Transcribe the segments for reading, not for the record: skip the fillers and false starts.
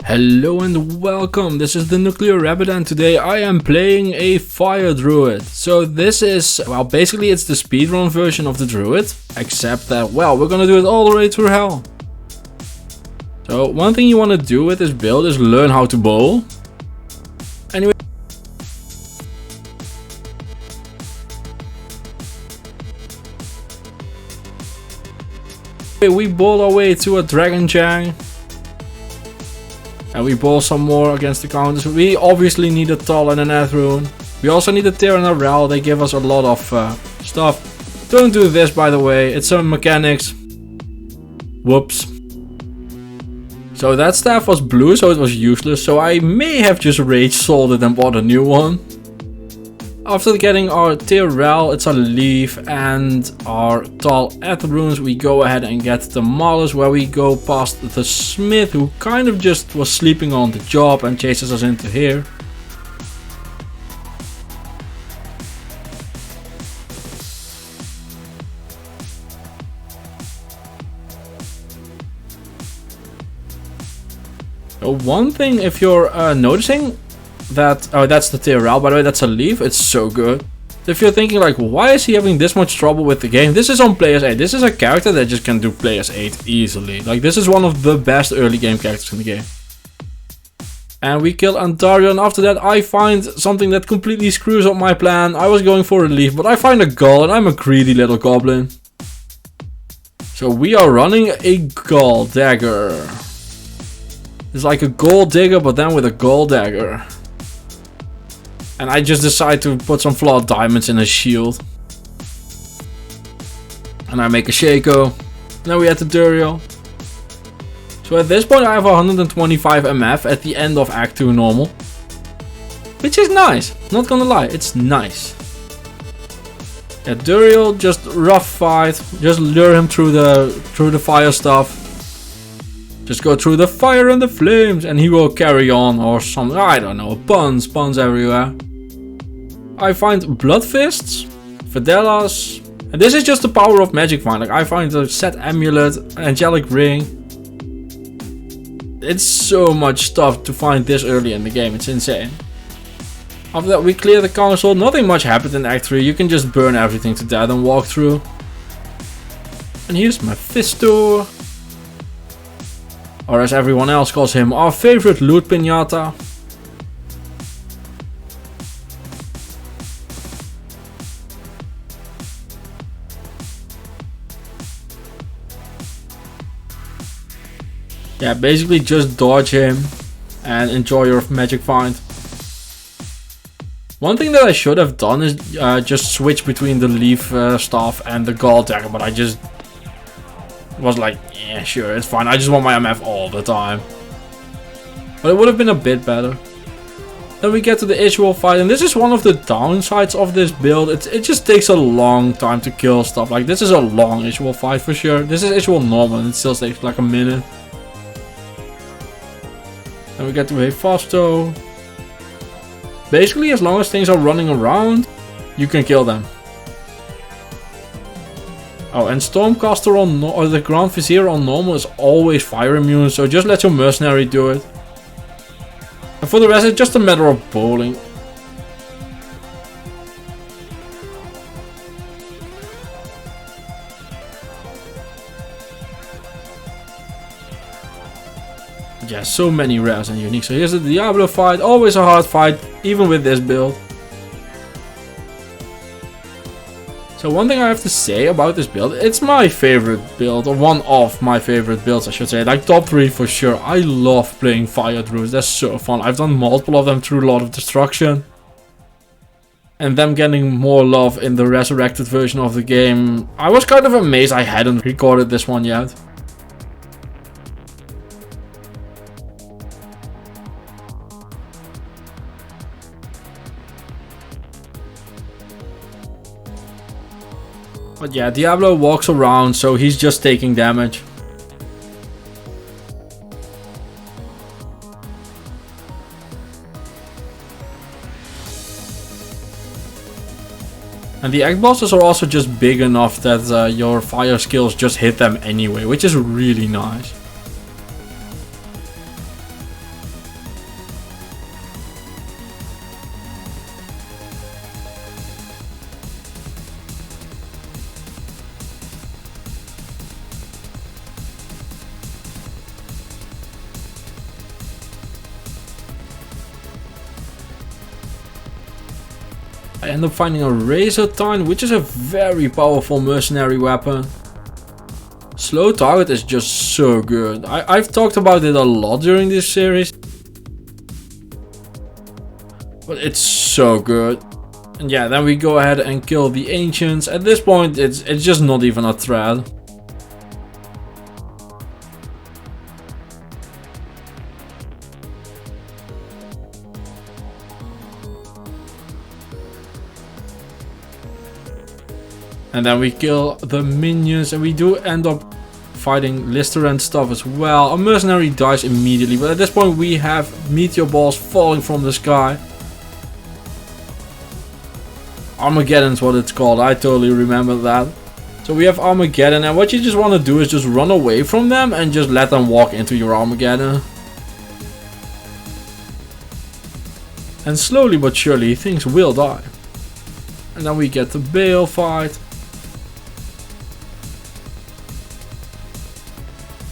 Hello and welcome, this is the Nuclear Rabbit and today I am playing a Fire Druid. So this is, well, basically it's the speedrun version of the Druid, except that, well, we're gonna do it all the way through hell. So one thing you want to do with this build is learn how to bowl. Anyway, we bowl our way to a Dragon Jang. And we bowl some more against the counters. We obviously need a Tull and an Ethrune. We also need a Tyr and a Rel. They give us a lot of stuff. Don't do this, by the way. It's some mechanics. Whoops. So that staff was blue, so it was useless. So I may have just rage sold it and bought a new one. After getting our Tyr Rel, it's a Leaf, and our Tull Ethrunes, we go ahead and get the Malus, where we go past the Smith, who kind of just was sleeping on the job and chases us into here. So one thing, if you're noticing, that, oh, that's the Tyr Rel, by the way, that's a Leaf, it's so good. If you're thinking like, why is he having this much trouble with the game? This is on Players 8, this is a character that just can do Players 8 easily. Like, this is one of the best early game characters in the game. And we kill Antario, and after that I find something that completely screws up my plan. I was going for a Leaf, but I find a Gull, and I'm a greedy little goblin. So we are running a Gull Dagger. It's like a Gold Digger, but then with a Gold Dagger. And I just decide to put some flawed diamonds in his shield. And I make a Shaco. Then we add the Duriel. So at this point I have 125 MF at the end of Act 2 normal. Which is nice, not gonna lie, it's nice. Yeah, Duriel, just rough fight. Just lure him through the fire stuff. Just go through the fire and the flames and he will carry on or something. I don't know, puns everywhere. I find Blood Fists, Fidelas, and this is just the power of Magic Vine. Like, I find the Set Amulet, Angelic Ring. It's so much stuff to find this early in the game, it's insane. After that we clear the council, nothing much happened in Act 3, you can just burn everything to death and walk through. And here's Mephisto. Or as everyone else calls him, our favorite loot pinata. Yeah, basically just dodge him and enjoy your magic find. One thing that I should have done is just switch between the Leaf staff and the Gold Dagger, but I just was like, yeah, sure, it's fine. I just want my MF all the time. But it would have been a bit better. Then we get to the Isual fight, and this is one of the downsides of this build. It just takes a long time to kill stuff. Like, this is a long Isual fight for sure. This is Isual normal, and it still takes like a minute. Then we get to Hephasto. Basically, as long as things are running around, you can kill them. Oh, and Stormcaster on or the Grand Vizier on normal is always fire immune, so just let your mercenary do it. And for the rest, it's just a matter of bowling. Yeah, so many rares and unique. So here's the Diablo fight, always a hard fight, even with this build. So one thing I have to say about this build, it's my favorite build, or one of my favorite builds I should say, like top 3 for sure. I love playing Fire Druids, that's so fun. I've done multiple of them through Lord of Destruction. And them getting more love in the Resurrected version of the game. I was kind of amazed I hadn't recorded this one yet. But yeah, Diablo walks around, so he's just taking damage. And the egg bosses are also just big enough that your fire skills just hit them anyway, which is really nice. I end up finding a Resurrected, which is a very powerful mercenary weapon. Slow target is just so good. I've talked about it a lot during this series. But it's so good. And yeah, then we go ahead and kill the ancients. At this point, it's just not even a threat. And then we kill the minions, and we do end up fighting Lister and stuff as well. A mercenary dies immediately, but at this point we have meteor balls falling from the sky. Armageddon's what it's called, I totally remember that. So we have Armageddon, and what you just want to do is just run away from them and just let them walk into your Armageddon. And slowly but surely things will die. And then we get the Bale fight.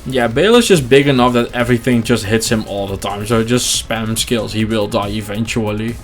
Yeah, Bale is just big enough that everything just hits him all the time, so just spam skills, he will die eventually.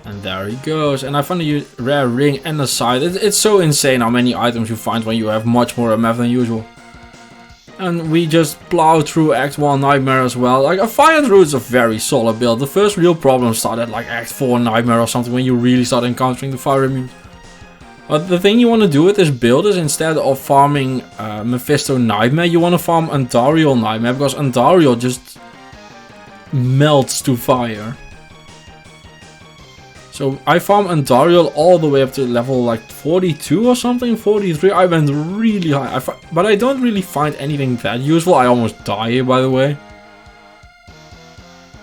And there he goes, and I found a rare ring and a side. It's so insane how many items you find when you have much more MF than usual. And we just plow through Act 1 Nightmare as well. Like, a Fire Druid is a very solid build. The first real problem started like Act 4 Nightmare or something, when you really start encountering the fire immunes. But the thing you want to do with this build is, instead of farming Mephisto Nightmare, you want to farm Andariel Nightmare, because Andariel just melts to fire. So I farm Andariel all the way up to level like 42 or something, 43. I went really high, but I don't really find anything that useful. I almost die here, by the way.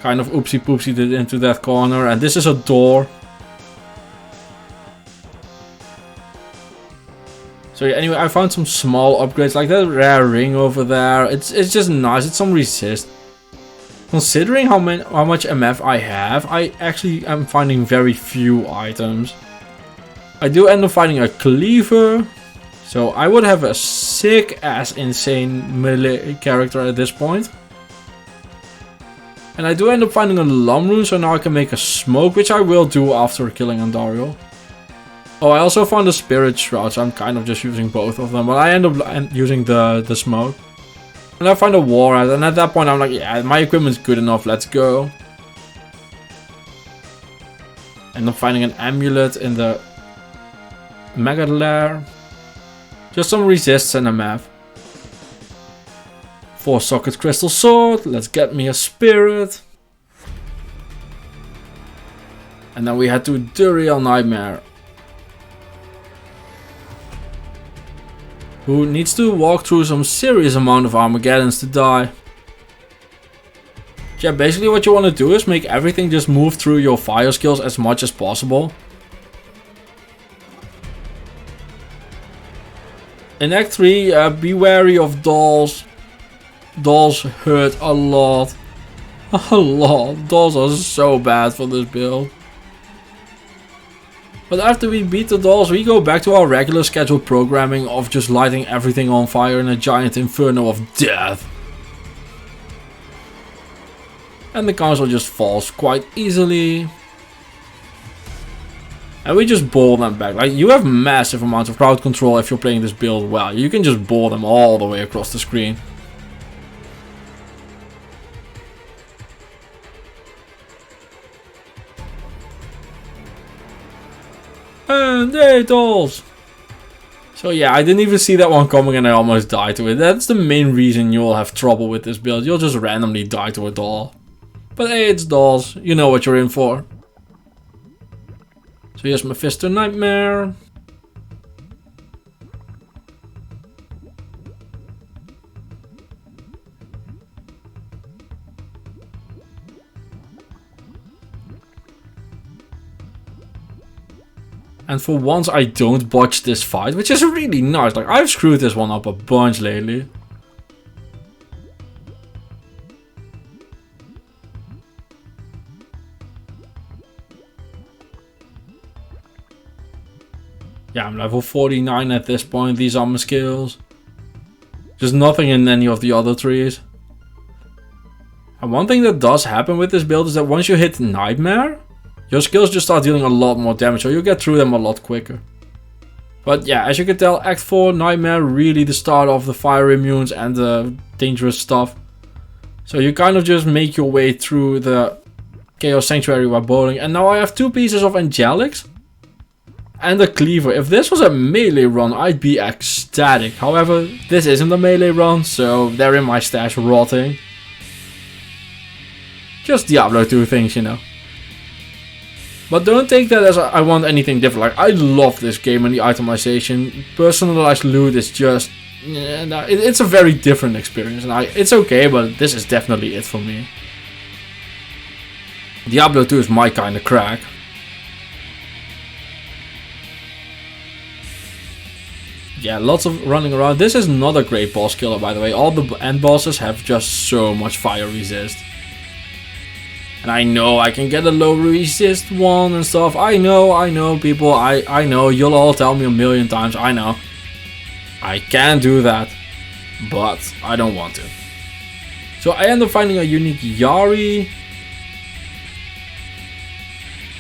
Kind of oopsie poopsie did into that corner, and this is a door. So yeah, anyway, I found some small upgrades, like that rare ring over there. It's just nice. It's some resist. Considering how much MF I have, I actually am finding very few items. I do end up finding a cleaver, so I would have a sick ass insane melee character at this point. And I do end up finding a Lum rune, so now I can make a smoke, which I will do after killing Andariel. Oh, I also found a spirit shroud, so I'm kind of just using both of them, but I end up using the smoke. And I find a war rat, and at that point I'm like, yeah, my equipment's good enough, let's go. End up finding an amulet in the Mega Lair. Just some resists and a map. 4 socket crystal sword, let's get me a spirit. And then we head to Duriel Nightmare, who needs to walk through some serious amount of Armageddons to die. Yeah, basically what you want to do is make everything just move through your fire skills as much as possible. In Act 3, be wary of dolls. Dolls hurt a lot. A lot. Dolls are so bad for this build. But after we beat the dolls, we go back to our regular scheduled programming of just lighting everything on fire in a giant inferno of death. And the council just falls quite easily. And we just ball them back. Like, you have massive amounts of crowd control if you're playing this build well. You can just ball them all the way across the screen. And hey, dolls! So yeah, I didn't even see that one coming and I almost died to it. That's the main reason you'll have trouble with this build. You'll just randomly die to a doll. But hey, it's dolls. You know what you're in for. So here's Mephisto Nightmare. And for once I don't botch this fight, which is really nice. Like, I've screwed this one up a bunch lately. Yeah, I'm level 49 at this point. These are my skills. There's nothing in any of the other trees. And one thing that does happen with this build is that once you hit Nightmare, your skills just start dealing a lot more damage, so you get through them a lot quicker. But yeah, as you can tell, Act 4, Nightmare, really the start of the fire immunes and the dangerous stuff. So you kind of just make your way through the Chaos Sanctuary while bowling. And now I have 2 pieces of Angelics and a Cleaver. If this was a melee run, I'd be ecstatic. However, this isn't a melee run, so they're in my stash rotting. Just Diablo 2 things, you know. But don't take that as I want anything different. Like, I love this game and the itemization. Personalized loot is just... it's a very different experience. And it's okay, but this is definitely it for me. Diablo 2 is my kind of crack. Yeah, lots of running around. This is not a great boss killer, by the way. All the end bosses have just so much fire resist. And I know I can get a low resist one and stuff. I know people. I know you'll all tell me a million times. I know. I can do that. But I don't want to. So I end up finding a unique Yari,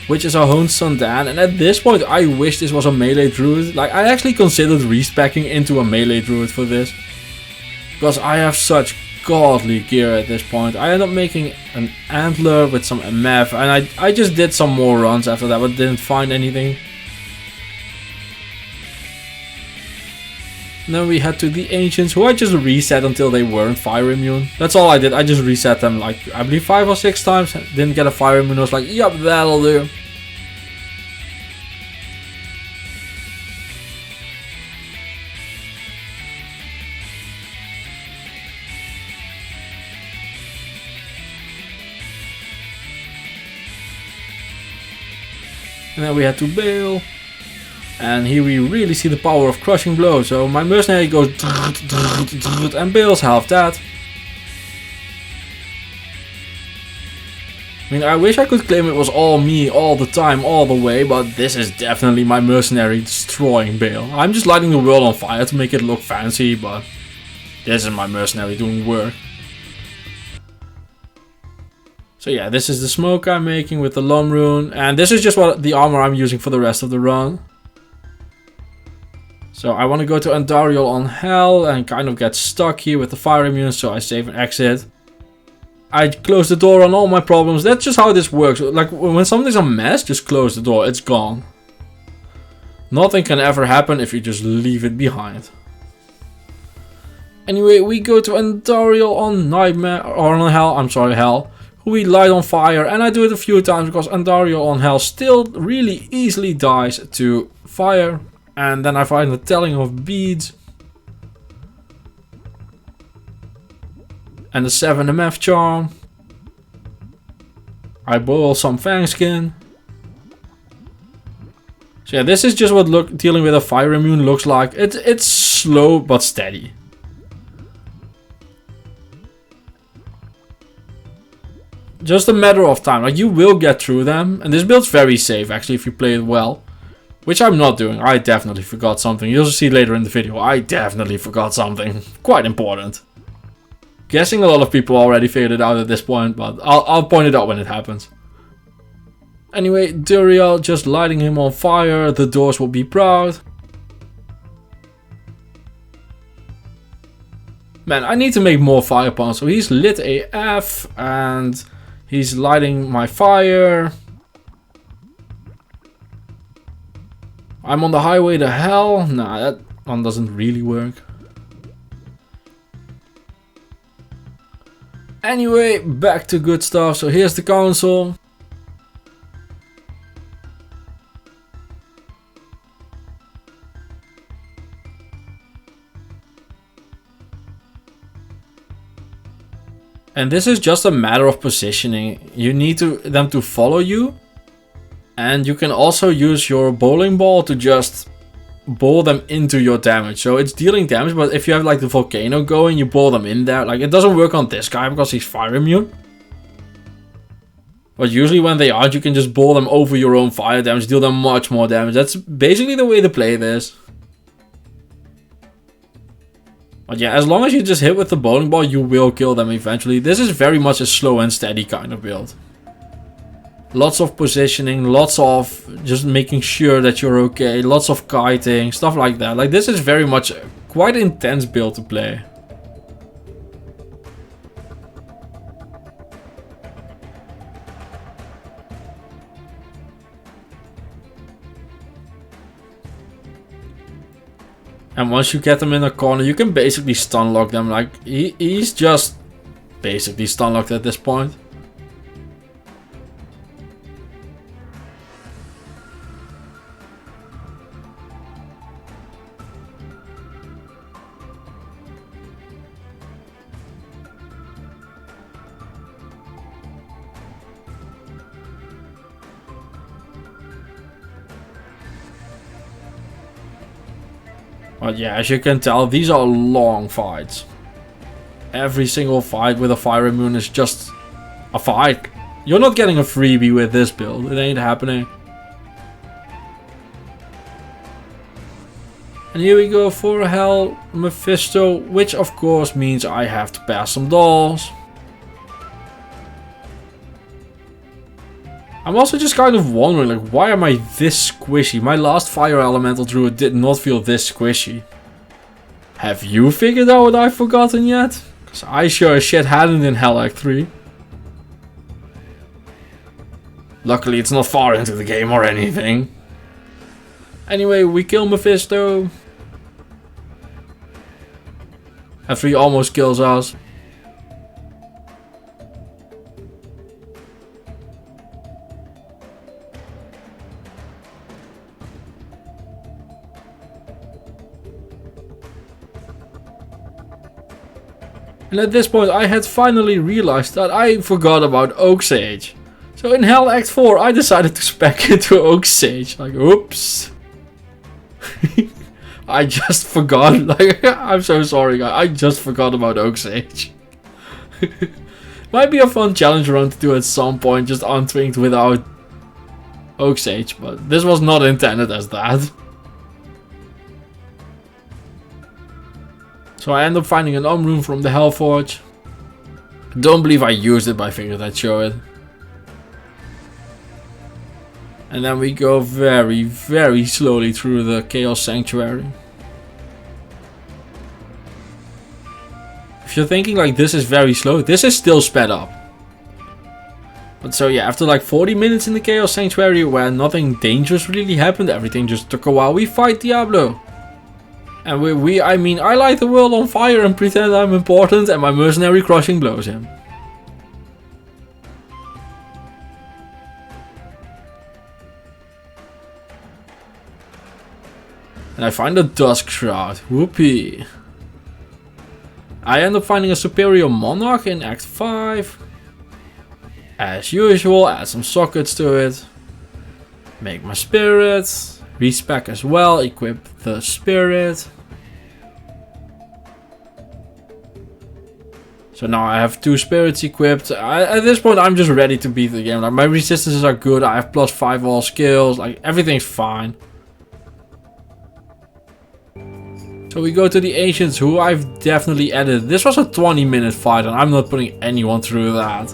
which is a Honed Sundan. And at this point I wish this was a melee druid. Like, I actually considered respecking into a melee druid for this. Because I have such godly gear at this point. I ended up making an antler with some MF, and I just did some more runs after that, but didn't find anything. And then we head to the Ancients, who I just reset until they weren't fire immune. That's all I did. I just reset them like, I believe 5 or 6 times. Didn't get a fire immune. I was like, yep, that'll do. And then we had to bail. And here we really see the power of Crushing Blow. So my mercenary goes and bails half that. I mean, I wish I could claim it was all me all the time, all the way, but this is definitely my mercenary destroying bail. I'm just lighting the world on fire to make it look fancy, but this is my mercenary doing work. So yeah, this is the smoke I'm making with the Lum Rune, and this is just what the armor I'm using for the rest of the run. So I want to go to Andariel on Hell and kind of get stuck here with the fire immune, so I save and exit. I close the door on all my problems. That's just how this works. Like, when something's a mess, just close the door, it's gone. Nothing can ever happen if you just leave it behind. Anyway, we go to Andariel on Nightmare, or on Hell, I'm sorry, Hell. We light on fire, and I do it a few times because Andariel on Hell still really easily dies to fire. And then I find the telling of beads. And the 7 MF charm. I boil some Fang Skin. So yeah, this is just what dealing with a fire immune looks like. It's slow but steady. Just a matter of time. Like, you will get through them. And this build's very safe, actually, if you play it well. Which I'm not doing. I definitely forgot something. You'll see later in the video. I definitely forgot something. Quite important. Guessing a lot of people already figured it out at this point. But I'll point it out when it happens. Anyway, Duriel just lighting him on fire. The doors will be proud. Man, I need to make more fire pawns. So he's lit AF. And he's lighting my fire. I'm on the highway to hell. Nah, that one doesn't really work. Anyway, back to good stuff. So here's the console. And this is just a matter of positioning. You need them to follow you. And you can also use your bowling ball to just bowl them into your damage. So it's dealing damage, but if you have like the volcano going, you bowl them in there. Like, it doesn't work on this guy because he's fire immune. But usually when they aren't, you can just bowl them over your own fire damage, deal them much more damage. That's basically the way to play this. But yeah, as long as you just hit with the bowling ball, you will kill them eventually. This is very much a slow and steady kind of build. Lots of positioning, lots of just making sure that you're okay, lots of kiting, stuff like that. Like, this is very much quite an intense build to play. And once you get them in a corner, you can basically stun lock them. Like, he's just basically stun locked at this point. But yeah, as you can tell, these are long fights. Every single fight with a fire immune is just a fight. You're not getting a freebie with this build. It ain't happening. And here we go for Hell Mephisto, which of course means I have to pass some dolls. I'm also just kind of wondering, like, why am I this squishy? My last Fire Elemental Druid did not feel this squishy. Have you figured out what I've forgotten yet? Because I sure as shit hadn't in Hell Act 3. Luckily it's not far into the game or anything. Anyway, we kill Mephisto. After he almost kills us. And at this point I had finally realized that I forgot about Oak Sage. So in Hell Act 4 I decided to spec into Oak Sage. Like, oops. I just forgot. Like, I'm so sorry guys. I just forgot about Oak Sage. Might be a fun challenge run to do at some point, just untwinked without Oak Sage. But this was not intended as that. So I end up finding an rune from the Hellforge. Don't believe I used it, but I figured I'd show it. And then we go very, very slowly through the Chaos Sanctuary. If you're thinking like this is very slow, this is still sped up. But so yeah, after like 40 minutes in the Chaos Sanctuary where nothing dangerous really happened, everything just took a while, we fight Diablo. And I mean, I light the world on fire and pretend I'm important, and my mercenary crushing blows him. And I find a Dusk Shroud. Whoopee. I end up finding a Superior Monarch in Act 5. As usual, add some sockets to it. Make my spirit. Respec as well, equip the spirit. So now I have 2 spirits equipped. At this point I'm just ready to beat the game. Like, my resistances are good, I have +5 all skills, like everything's fine. So we go to the Ancients, who I've definitely edited. This was a 20-minute fight and I'm not putting anyone through that.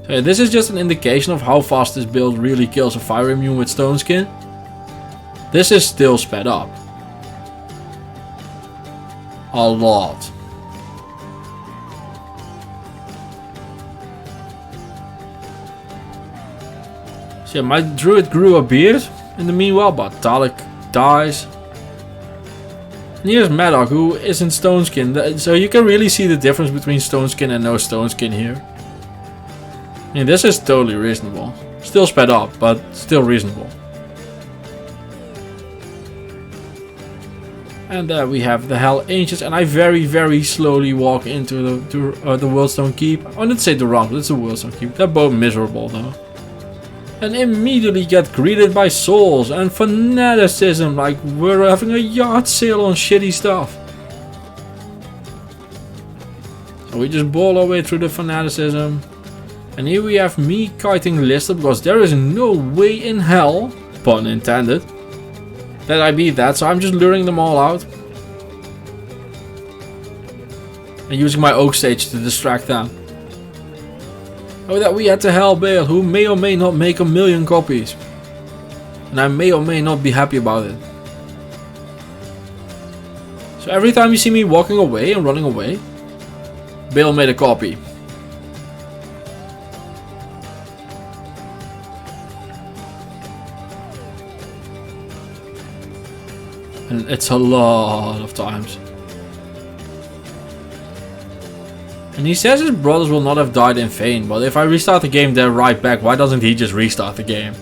So this is just an indication of how fast this build really kills a fire immune with Stone Skin. This is still sped up. A lot. So yeah, my druid grew a beard in the meanwhile, but Dalek dies. And here's Maddock, who is in stone skin, so you can really see the difference between stone skin and no stone skin here. I mean, this is totally reasonable. Still sped up, but still reasonable. And there we have the Hell Ancients, and I very slowly walk into the Worldstone Keep. I didn't say the Rumble, it's the Worldstone Keep. They're both miserable though. And immediately get greeted by souls and fanaticism, like we're having a yard sale on shitty stuff. So we just ball our way through the fanaticism. And here we have me kiting Lister, because there is no way in hell, pun intended, that I beat that, so I'm just luring them all out. And using my Oak Stage to distract them. Oh, that we had the Hellbale, who may or may not make 1,000,000 copies. And I may or may not be happy about it. So every time you see me walking away and running away, Bale made a copy. And it's a lot of times. And he says his brothers will not have died in vain, but if I restart the game, they're right back. Why doesn't he just restart the game?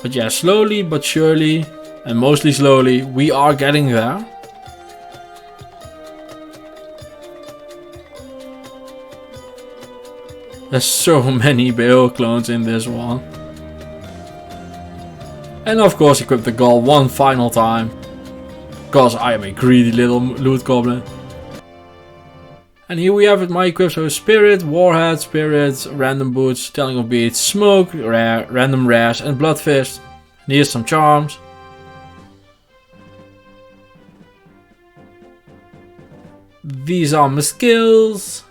But yeah, slowly but surely, and mostly slowly, we are getting there. There's so many Bale clones in this one. And of course equip the Gull one final time. Because I am a greedy little loot goblin. And here we have it, my equip. So Spirit, Warhead, Spirit, Random Boots, Telling of Beats, Smoke, Rare, Random Rares and Blood Fist. And here's some charms. These are my skills.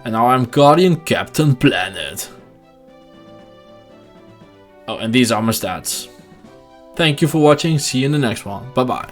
And now I'm Guardian Captain Planet. Oh, and these are my stats. Thank you for watching. See you in the next one. Bye bye.